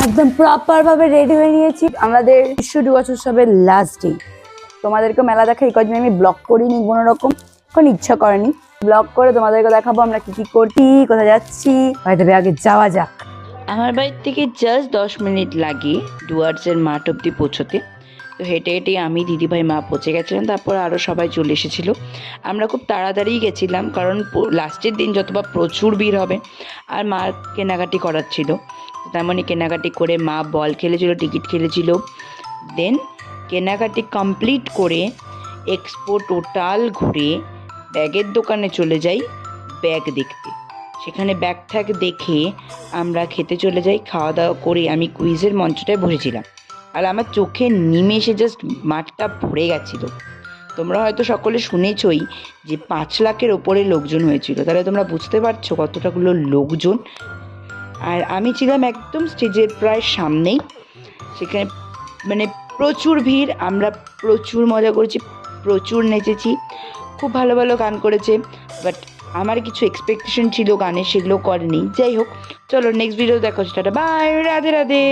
একদম প্রপার ভাবে রেডি হয়ে নিয়েছি। আমাদের বিশ্ব যুগোৎসবের লাস্ট ডে। তোমাদেরকে মেলা দেখা এই কদিন আমি ব্লগ করিনি কোনো রকম, এখন ইচ্ছা করেনি ব্লগ করে তোমাদেরকে দেখাবো আমরা কি কি করছি, কোথায় যাচ্ছি। হয়তো আগে যাওয়া যাক। আমার বাড়ির থেকে জাস্ট 10 মিনিট লাগে ডুয়ার্সের মাঠ অব্দি পৌঁছতে। তো হেঁটে হেঁটে আমি দিদিভাই মা পৌঁছে গেছিলাম, তারপর আরও সবাই চলে এসেছিল। আমরা খুব তাড়াতাড়ি গেছিলাম কারণ লাস্টের দিন যতবা প্রচুর ভিড় হবে, আর মার কেনাকাটি করার ছিল। তেমনই কেনাকাটি করে মা বল খেলেছিল, টিকিট খেলেছিল। দেন কেনাকাটি কমপ্লিট করে এক্সপো টোটাল ঘুরে ব্যাগের দোকানে চলে যাই ব্যাগ দেখতে। সেখানে ব্যাগ ট্যাগ দেখে আমরা খেতে চলে যাই। খাওয়া দাওয়া করে আমি কুইজের মঞ্চটায় বসেছিলাম, আর আমার চোখে নিমেষে জাস্ট মাঠটা ভরে গেছিলো। তোমরা হয়তো সকলে শুনেছই যে 5 লাখের ওপরে লোকজন হয়েছিল, তাহলে তোমরা বুঝতে পারছো কতটাগুলো লোকজন। আর আমি ছিলাম একদম স্টেজের প্রায় সামনেই। সেখানে মানে প্রচুর ভিড়, আমরা প্রচুর মজা করেছি, প্রচুর নেচেছি, খুব ভালো ভালো গান করেছে। বাট আমার কিছু এক্সপেকটেশন ছিল গানে, সেগুলো করেনি। যাই হোক, চলো নেক্সট ভিডিও দেখো। Ta-ta, bye, Radhe Radhe.